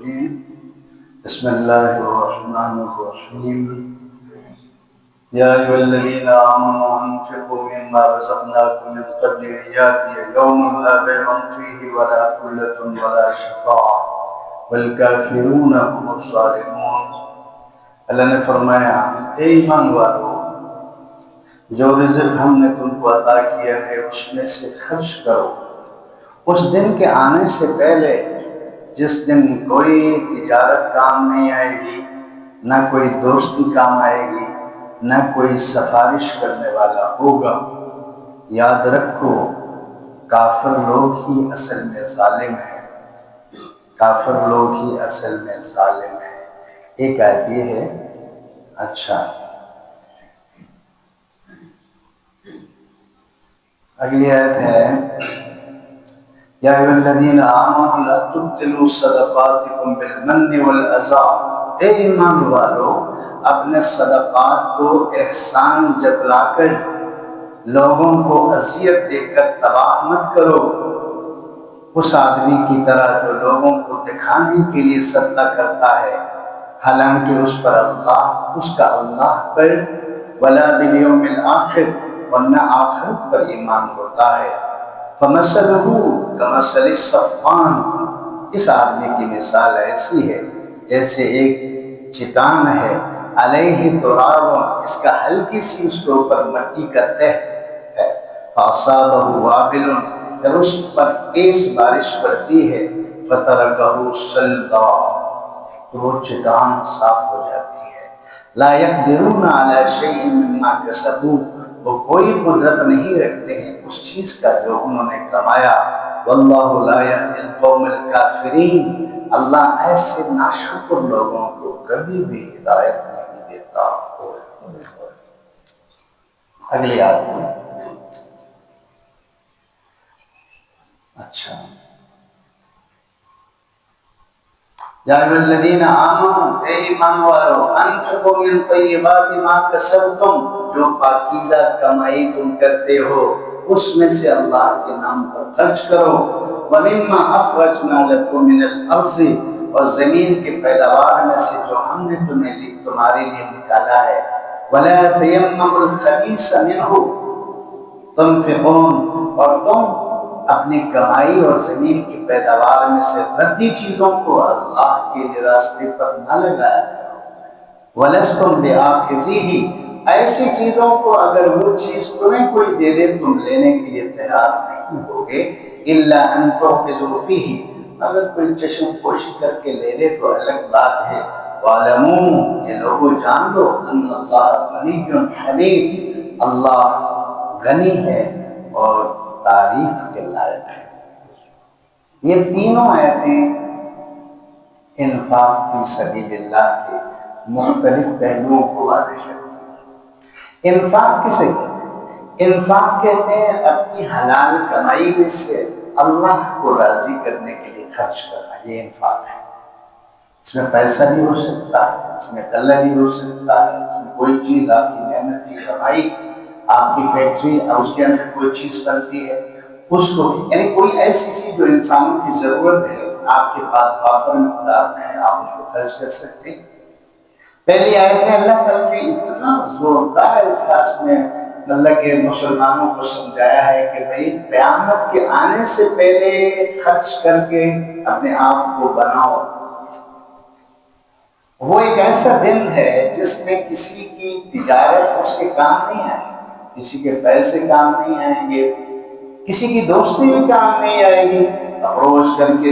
الرجيم بسم الله الرحمن الرحيم يا أيها الذين آمنوا أنفقوا مما رزقناكم من قبل أن يأتي يوم لا بيع فيه ولا خلة ولا شفاعة والكافرون هم الظالمون۔ اللہ نے فرمایا اے ایمان والو، جو رزق ہم نے تم کو عطا کیا ہے اس میں سے خرچ کرو اس دن کے آنے سے پہلے جس دن کوئی تجارت کام نہیں آئے گی، نہ کوئی دوستی کام آئے گی، نہ کوئی سفارش کرنے والا ہوگا۔ یاد رکھو کافر لوگ ہی اصل میں ظالم ہیں، کافر لوگ ہی اصل میں ظالم ہیں۔ ایک آیت یہ ہے۔ اچھا اگلی آیت ہے یا ایھا الذین آمنوا لا تبطلوا صدقاتکم بالمن والأذى۔ اے ایمان والو، اپنے صدقات کو احسان جتلا کر لوگوں کو اذیت دے کر تباہ مت کرو، اس آدمی کی طرح جو لوگوں کو دکھانے کے لیے صدقہ کرتا ہے حالانکہ اس کا اللہ پر ولا بالیوم الآخر، ورنہ آخرت پر ایمان ہوتا ہے۔ فمثلہ کمثل الصفوان، اس آدمی کی مثال ایسی ہے جیسے ایک چٹان ہے، علیہ تراب، اس کا ہلکی سی اس کے اوپر مٹی کا تہ ہے، فاصابہ وابل، پھر اس پر تیز بارش پڑتی ہے، فترکہ صلدا، تو وہ چٹان صاف ہو جاتی ہے۔ لا یقدرون علی شیء مما کسبوا، وہ کوئی قدرت نہیں رکھتے ہیں اس چیز کا جو انہوں نے کمایا۔ واللہ لا یہدی القوم الکافرین، اللہ ایسے ناشکر لوگوں کو کبھی بھی ہدایت نہیں دیتا۔ اگلی آیت۔ اچھا یا ایھا الذین آمنوا، اے ایمان والو، انفقوا من طیبات ما کسبتم، جو پاکیزہ کمائی تم کرتے ہو اس میں سے اللہ کے نام پر خرچ کرو، ومما اخرجنا لکم من الارض، اور زمین کے پیداوار میں سے جو ہم نے تمہارے لیے نکالا ہے، ولا تیمموا الخبیث منہ تنفقون، اور تم اپنی کمائی اور زمین کی پیداوار میں سے ردی چیزوں کو اللہ کے راستے پر نہ لگایا کرو۔ وَلَسْتُمْ بِآخِذِیہِ، ایسی چیزوں کو اگر وہ چیز تمہیں کوئی دے دے تم لینے کے لیے تیار نہیں ہوگے، إِلَّا أَن تُحْفِظُوا فِيهِ، اگر کوئی چشم پوشی کر کے لے لے تو الگ بات ہے۔ وَاعْلَمُوا، یہ لوگوں جان لو، أَنَّ اللَّهَ غَنِيٌّ حَمِيدٌ، اللہ غنی ہے اور تعریف کے لائق ہے۔ یہ تینوں آیتیں انفاق فی سبیل اللہ کے مختلف پہلوؤں کو واضح کرتی ہیں۔ انفاق کسے کہتے ہیں؟ انفاق کہتے ہیں اپنی حلال کمائی میں سے اللہ کو راضی کرنے کے لیے خرچ کرنا، یہ انفاق ہے۔ اس میں پیسہ بھی ہو سکتا ہے، اس میں غلہ بھی ہو سکتا ہے، اس میں کوئی چیز آپ کی محنت کی کمائی، آپ کی فیکٹری اور اس کے اندر کوئی چیز بنتی ہے اس کو، یعنی کوئی ایسی چیز جو انسانوں کی ضرورت ہے آپ کے پاس وافر مقدار میں ہے، آپ اس کو خرچ کر سکتے ہیں۔ پہلی آیت میں اللہ تعالیٰ نے اتنا زوردار الفاظ میں اللہ کے مسلمانوں کو سمجھایا ہے کہ بھئی قیامت کے آنے سے پہلے خرچ کر کے اپنے آپ کو بناؤ۔ وہ ایک ایسا دن ہے جس میں کسی کی تجارت اس کے کام نہیں آئے، کسی کے پیسے کام نہیں آئیں گے، کسی کی دوستی بھی کام نہیں آئے گی۔ اپروچ کر کے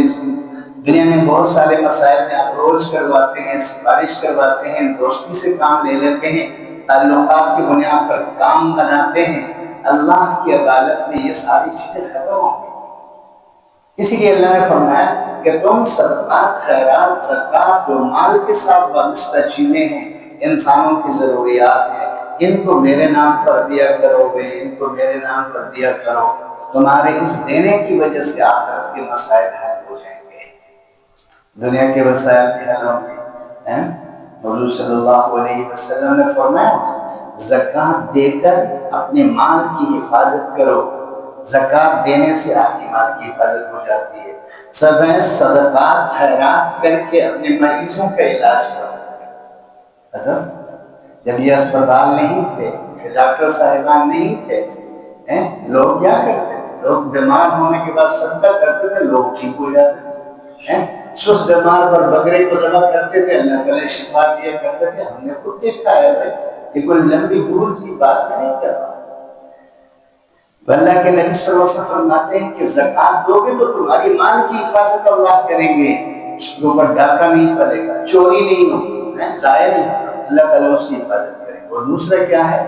دنیا میں بہت سارے مسائل میں اپروچ کرواتے ہیں، سفارش کرواتے ہیں، دوستی سے کام لے لیتے ہیں، تعلقات کی بنیاد پر کام بناتے ہیں۔ اللہ کی عدالت میں یہ ساری چیزیں ختم ہوں گی۔ اسی لیے اللہ نے فرمایا کہ تم صدقات، خیرات، زکوٰۃ، جو مال کے ساتھ وابستہ چیزیں ہیں، انسانوں کی ضروریات ہیں، ان کو میرے نام پر دیا کرو گے، ان کو میرے نام پر دیا کرو، تمہارے اس دینے کی وجہ سے آخرت کے مسائل حل ہو جائیں گے، دنیا کے مسائل بھی حل ہوں گے۔ حضور صلی اللہ علیہ وسلم نے فرمایا زکوٰۃ دے کر اپنے مال کی حفاظت کرو، زکوٰۃ دینے سے آپ کی مال کی حفاظت ہو جاتی ہے۔ سب ہیں صدقات خیرات کر کے اپنے مریضوں کا علاج کرو۔ حضرت جب یہ اسپتال نہیں تھے، ڈاکٹر صاحبان نہیں تھے، لوگ کیا کرتے تھے؟ لوگ بیمار ہونے کے بعد صدقہ کرتے تھے، لوگ ٹھیک ہو جاتے تھے۔ سست بیمار پر بکرے کو ذبح کرتے تھے، اللہ تعالیٰ شفا دیا کرتے تھے۔ ہم نے خود دیکھا ہے بھائی، یہ کوئی لمبی دور کی بات نہیں کر رہا۔ اللہ کے نبی صلی اللہ علیہ وسلم فرماتے ہیں کہ زکوٰۃ دو گے تو تمہاری مال کی حفاظت اللہ کریں گے، اس کے اوپر ڈاکہ نہیں پڑے گا، چوری نہیں ہوگی، ضائع نہیں ہوگا، اللہ تعالیٰ اس کی حفاظت کریں گے۔ اور دوسرا کیا ہے؟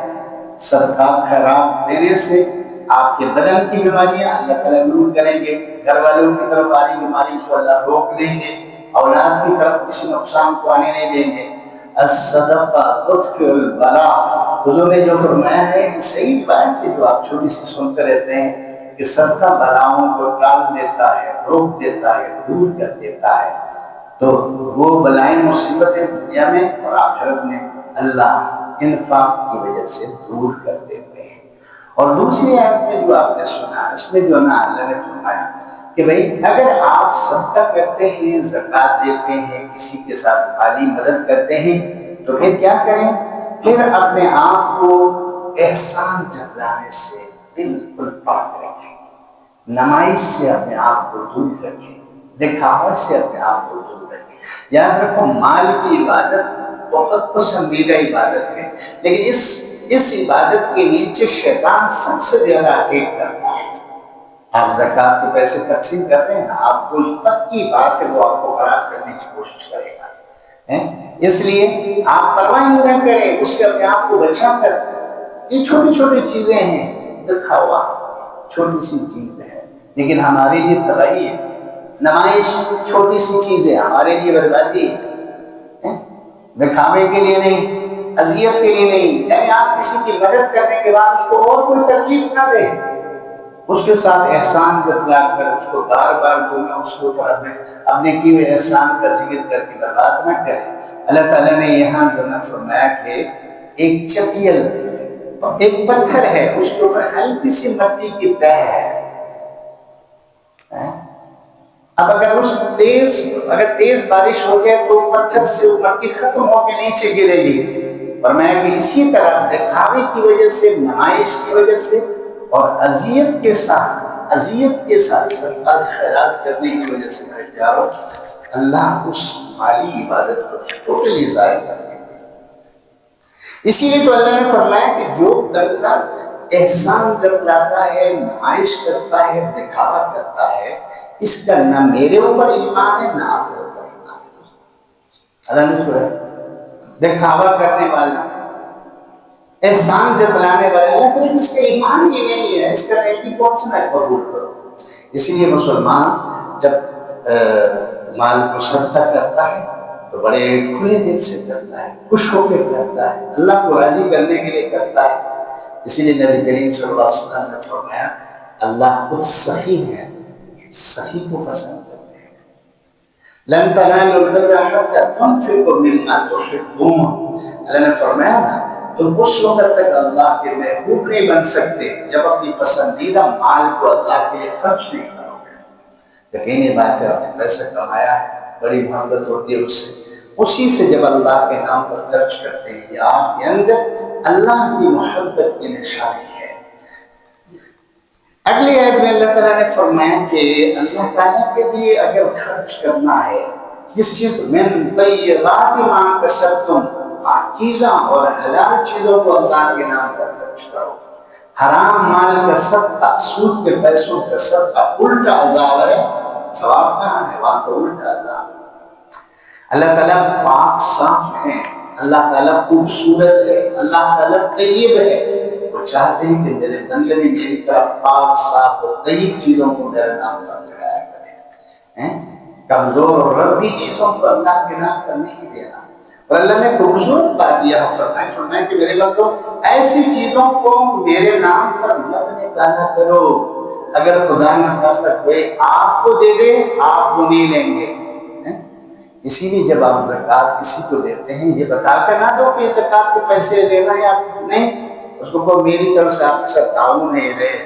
صدقات خیرات دینے سے آپ کے بدن کی بیماریاں اللہ تعالیٰ دور کریں گے، گھر والوں کی طرف آنے بیماری کو اللہ روک دیں گے، اولاد کی طرف کسی نقصان کو آنے نہیں دیں گے۔ الصدقہ تطفئ البلاء، حضور نے جو فرمایا ہے یہ صحیح بات ہے جو آپ چھوٹی سی سنتے رہتے ہیں کہ صدقہ بلاؤں کو ٹال دیتا ہے، روک دیتا ہے، دور کر دیتا ہے۔ تو وہ بلائیں مصیبتیں دنیا میں اور آخرت میں اللہ انفاق کی وجہ سے دور کر دیتے ہیں۔ اور دوسری آیت میں جو آپ نے سنا، اس میں جو نا اللہ نے فرمایا کہ بھئی اگر آپ صدقہ کرتے ہیں، زکوٰۃ دیتے ہیں، کسی کے ساتھ مالی مدد کرتے ہیں، تو پھر کیا کریں؟ پھر اپنے آپ کو احسان جتلانے سے بالکل پاک رکھیں، نمائش سے اپنے آپ کو دور رکھیں، دکھاوٹ سے اپنے آپ کو دور رکھیں۔ یاد رکھو مال کی عبادت بہت پسندیدہ عبادت ہے، لیکن اس عبادت کے نیچے شیطان سب سے زیادہ اٹیک کرتا ہے۔ آپ زکوٰۃ کے پیسے تقسیم کر رہے ہیں نا، آپ کو تک کی بات ہے وہ آپ کو خراب کرنے کی کوشش کرے گا۔ اس لیے آپ پرواہ ہی نہ کریں، اس سے اپنے آپ کو بچا کر، یہ چھوٹی چھوٹی چیزیں ہیں، دکھاوا چھوٹی سی چیز ہے لیکن ہمارے لیے تباہی ہے، نمائش چھوٹی سی چیز ہے ہمارے لیے بربادی ہے، دکھاوے کے لیے نہیں، اذیت کے لیے نہیں۔ یعنی آپ کسی کی مدد کرنے کے بعد اس کو اور کوئی تکلیف نہ دیں، اس کے ساتھ احسان جتلا کر اس کو بار بار جو ہے اس کے اوپر اپنے کیے ہوئے احسان کا ذکر کر کے برباد نہ کریں۔ اللہ تعالیٰ نے یہاں جو ہے فرمایا کہ ایک چٹیل ایک پتھر ہے، اس کے اوپر ہلکی سی مٹی کی تہ ہے، اب اگر تیز بارش ہو جائے تو پتھر سے وہ مٹی ختم ہو کے نیچے گرے گی۔ فرمایا کہ اسی طرح دکھاوے کی وجہ سے، نمائش کی وجہ سے اور اذیت کے ساتھ صدقات خیرات کرنے کی وجہ سے پیارو اللہ اس مالی عبادت کو ٹوٹلی ضائع کر دیتے ہیں۔ اسی لیے تو اللہ نے فرمایا کہ جو بندہ احسان جتلاتا ہے، نمائش کرتا ہے، دکھاوا کرتا ہے، اس کا نہ میرے اوپر ایمان ہے نہ آخرت پر ایمان ہے۔ اللہ نے سنا دکھاوا کرنے والا، احسان جتلانے والا، اللہ تعالیٰ اس کا ایمان ہی نہیں ہے، اس کا نیکی کون سا ہے قبول کرو۔ اسی لیے مسلمان جب مال کو صدقہ کرتا ہے تو بڑے کھلے دل سے کرتا ہے، خوش ہو کے کرتا ہے، اللہ کو راضی کرنے کے لیے کرتا ہے۔ اسی لیے نبی کریم صلی اللہ علیہ وسلم نے فرمایا اللہ خود سخی ہے، سخی کو پسند کرتے ہیں۔ لن تنالوا البر حتى تنفقوا مما تحبون، اللہ نے فرمایا نا تم اس وقت تک اللہ کے محبوب نہیں بن سکتے جب اپنی پسندیدہ مال کو اللہ کے لیے خرچ نہیں کرو گے۔ یقینی بات ہے، آپ نے پیسہ کمایا ہے، بڑی محبت ہوتی ہے اس سے، اسی سے جب اللہ کے نام پر خرچ کرتے ہیں، یہ آپ کے اندر اللہ کی محبت کی نشانی ہے۔ اگلی آیت میں اللہ تعالیٰ نے فرمایا کہ اللہ تعالیٰ کے لیے اگر خرچ کرنا ہے، جس چیز من طیبات ما کسبتم، پاکیزہ اور حلال چیزوں کو اللہ کے نام پر خرچ کرو۔ حرام مال کا صدقہ، سود کے پیسوں کا صدقہ الٹا عذاب ہے، ثواب کہاں ہے؟ وہاں تو الٹا عذاب ہے۔ اللہ تعالیٰ پاک صاف ہے، اللہ تعالیٰ خوبصورت ہے، اللہ تعالیٰ طیب ہے۔ وہ چاہتے ہیں کہ میرے بندے بھی میری طرح پاک صاف اور طیب چیزوں کو میرے نام پر لگایا کریں، کمزور اور ردی چیزوں کو اللہ کے نام پر نہیں دینا۔ اور اللہ نے خوبصورت بات یہ فرمایا کہ میرے بندو ایسی چیزوں کو میرے نام پر مت نکالا کرو، اگر خدا نہ خواستہ کوئی آپ کو دے دے آپ وہ نہیں لیں گے۔ اسی لیے جب آپ زکوٰۃ کسی کو دیتے ہیں یہ بتا کر نہ دو کہ زکوٰۃ کے پیسے لینا ہے آپ نہیں، اس کو میری طرف سے آپ کے ساتھ تعاون ہے رہے،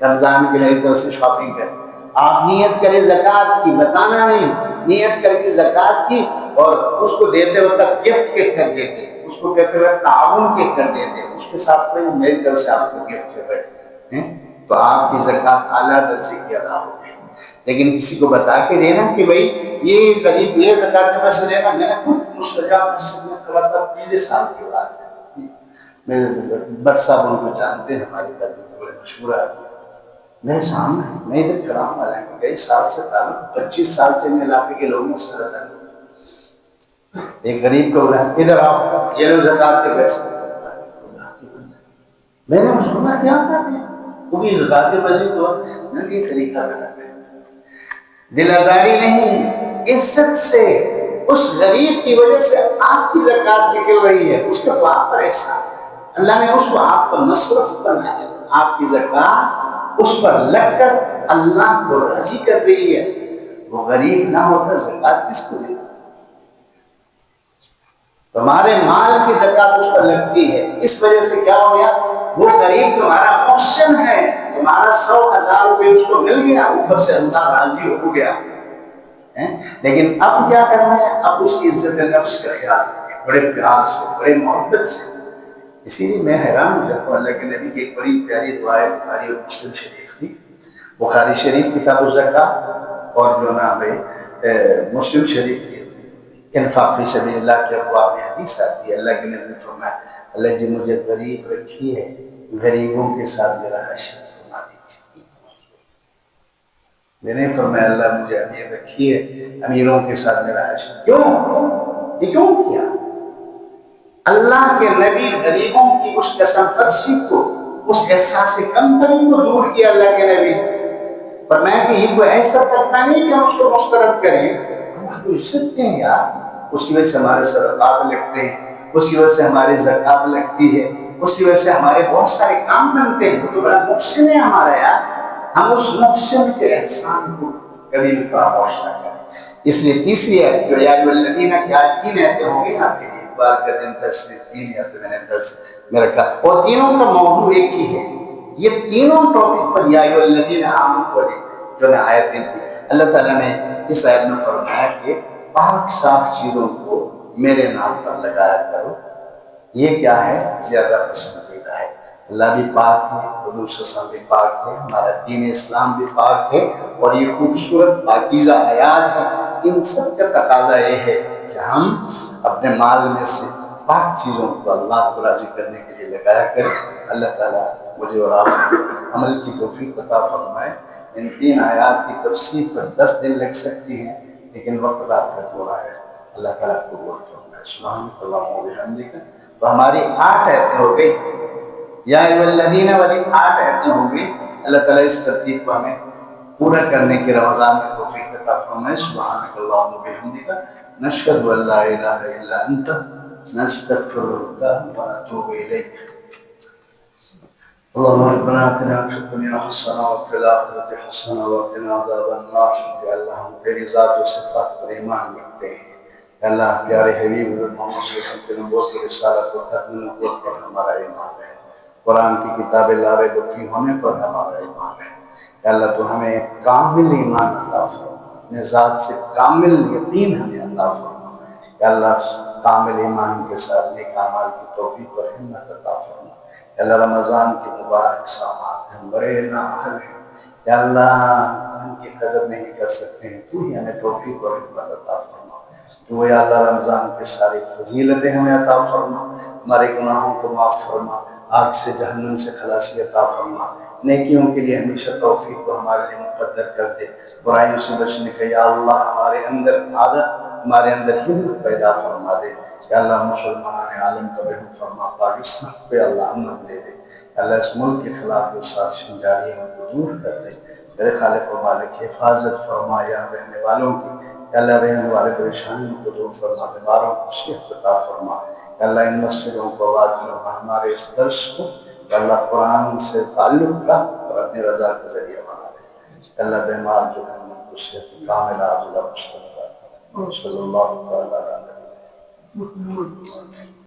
رمضان کی میری طرف سے شاپنگ کریں. آپ نیت کریں زکوٰۃ کی، بتانا نہیں، نیت کر کے زکوٰۃ کی، اور اس کو دیتے وقت گفٹ کہہ کر دیتے، اس کو کہتے ہوئے تعاون کہہ کر دیتے، اس کے ساتھ کوئی میری طرف سے آپ کو گفٹ ہے، تو آپ کی زکوٰۃ اعلیٰ درجے کی ادا ہوگی. لیکن کسی کو بتا کے دینا کہ بھائی یہ غریب یہ زکوٰۃ کے پیسے لینا، میں نے خود مستجاب مسجد میں کھڑا تھا 3 سال کے بعد. میرے بٹ صاحب ان کو جانتے ہیں، ہمارے گھر میں بڑے مشہور آدمی، میرے سامنے میں ادھر کھڑا ہوں، حالانکہ کئی سال سے تعلق 25 سال سے میں علاقے کے لوگوں سے رہتا ہوں. ایک غریب کو بولا ادھر آؤ، یہ لو زکوٰۃ کے پیسے. میں نے اس کو کہا کیا کر دیا، کیونکہ زکوٰۃ کے پیسے تو میں نے یہ طریقہ غلط ہے. دل آزاری نہیں، عزت سے اس غریب کی وجہ سے آپ کی زکوٰۃ نکل رہی ہے، اس کے تو آپ پر احسان ہے. اللہ نے اس کو آپ کا مصرف بنایا ہے، آپ کی زکوٰۃ اس پر لگ کر اللہ کو راضی کر رہی ہے. وہ غریب نہ ہوتا زکوٰۃ کس کو دے؟ تمہارے مال کی زکوٰۃ اس پر لگتی ہے، اس وجہ سے کیا ہو گیا، وہ غریب تمہارا محسن ہے، تمہارا 100,000 روپے اس کو مل گیا، اوپر سے اللہ راضی ہو گیا. لیکن اب کیا کرنا ہے، اب اس کی عزت نفس کا خیال رکھیں، بڑے پیار سے، بڑے محبت سے. اسی لیے میں حیران ہو جاتا ہوں، اللہ کے نبی کی ایک بڑی پیاری دعا ہے بخاری اور مسلم شریف کی. بخاری شریف کتاب الزکوٰۃ اور جو نا مسلم شریف کی انفاق فی سبیل اللہ کے ابواب میں حدیث آتی ہے. اللہ کے نبی نے فرمایا اللہ جی مجھے غریب رکھی ہے، غریبوں کے ساتھ میرا حشر فرما دیجیے. میں نے فرمایا اللہ مجھے امیر رکھی ہے، امیروں کے ساتھ میرا حشر. کیوں یہ کیوں کیا؟ اللہ کے نبی غریبوں کی اس قسم پرسی کو، اس احساس کمتری کو دور کیا. اللہ کے نبی فرمایا کہ یہ کوئی ایسا کرتا نہیں کہ ہم اس کو مسترد کریں، ہم اس کو عزت دیں یار. اس کی وجہ سے ہمارے صدقات لگتے ہیں، اس کی وجہ سے ہماری زکوٰۃ لگتی ہے، اس کی وجہ سے ہمارے بہت سارے کام بنتے ہیں. وہ تو بڑا محسن ہے ہمارا یار. ہم اس محسن کے احسان کو کبھی بھی فراموش نہ کریں. اس لیے تیسری آیت جو یا ایھا الذین کی آیت 3 آیتیں ہوں گی آپ کے لیے، ایک بار کا دن درس میں 3 آیتیں میں نے درس میں رکھا، اور تینوں کا موضوع ایک ہی ہے. یہ تینوں ٹاپک پر یا ایھا الذین آمنوا والے جو نے آیتیں تھی. اللہ تعالیٰ نے اس آیت میں فرمایا کہ پاک صاف چیزوں کو میرے نام پر لگایا کرو. یہ کیا ہے؟ زیادہ پسندیدہ ہے. اللہ بھی پاک ہے، حضور صلی اللہ علیہ وسلم بھی پاک ہے، ہمارا دین اسلام بھی پاک ہے، اور یہ خوبصورت پاکیزہ آیات ہیں. ان سب کا تقاضا یہ ہے کہ ہم اپنے مال میں سے پاک چیزوں کو اللہ کو راضی کرنے کے لیے لگایا کریں. اللہ تعالیٰ مجھے اور آپ کو عمل کی توفیق عطا فرمائے. ان 3 آیات کی تفسیر پر 10 دن لگ سکتی ہیں، لیکن وقت آپ کا تھوڑا ہے. اللہ تعالیٰ کو قبول فرمائے. سبحانک اللہم و بحمدک. تو ہماری 8 آیتیں ہو گئی، یا ایھا الذین والی 8 آیتیں ہو گئی. اللہ تعالیٰ اس ترتیب کو ہمیں پورا کرنے کی رمضان میں توفیق عطا فرمائے. سبحانک اللہم و بحمدک، نشہد ان لا الہ الا انت، نستغفرک و نتوب الیک. اللهم ربنا آتنا في الدنيا حسنة وفي الآخرة حسنة وقنا عذاب النار. یا اللہ ہم تیری ذات و صفات پر ایمان رکھتے ہیں. یا اللہ پیارے حبیب حضرت محمد صلی اللہ علیہ وسلم کی نبوت کی رسالت و ختم نبوت پر ہمارا ایمان ہے. قرآن کی کتاب لا ریب فیہ ہونے پر ہمارا ایمان ہے. یا اللہ تو ہمیں کامل ایمان عطا فرما، اپنے ذات سے کامل یقین ہمیں عطا فرما. یا اللہ کامل ایمان کے ساتھ نیک اعمال کی توفیق اور ہمت عطا فرما. یا اللہ رمضان کی مبارک ساعات ہم بڑے نااہل ہیں. یا اللہ ہم ان کی قدر نہیں کر سکتے ہیں، تو ہی ہمیں توفیق اور ہمت عطا فرما. تو یا اللہ رمضان کے ساری فضیلتیں ہمیں عطا فرما، ہمارے گناہوں کو معاف فرما، آگ سے جہنم سے خلاصی عطا فرما. نیکیوں کے لیے ہمیشہ توفیق کو ہمارے لیے مقدر کر دے. برائیوں سے بچنے کا یا اللہ ہمارے اندر عادت، ہمارے اندر ہمت پیدا فرما دے. یا اللہ مسلمان عالم کا رحم فرما، پاکستان پہ اللہ امن دے دے. اللہ اس ملک کے خلاف جو سازشیں جاری ہیں ان کو دور کر دے. میرے خالق و مالک حفاظت فرما یا رہنے والوں کی. یا اللہ رہنے والے پریشانیوں کو دور فرما، بیماروں کو صحت عطا فرما. یا اللہ ان مسجدوں کو آباد فرما، ہمارے اس درس کو یا اللہ قرآن سے تعلق کا اور اپنی رضا کا ذریعہ بنا دے. یا اللہ بیمار جو ہیں ان کو صحت کامل عاجلہ مستقبل. صلی اللہ تعالیٰ علیہ وسلم.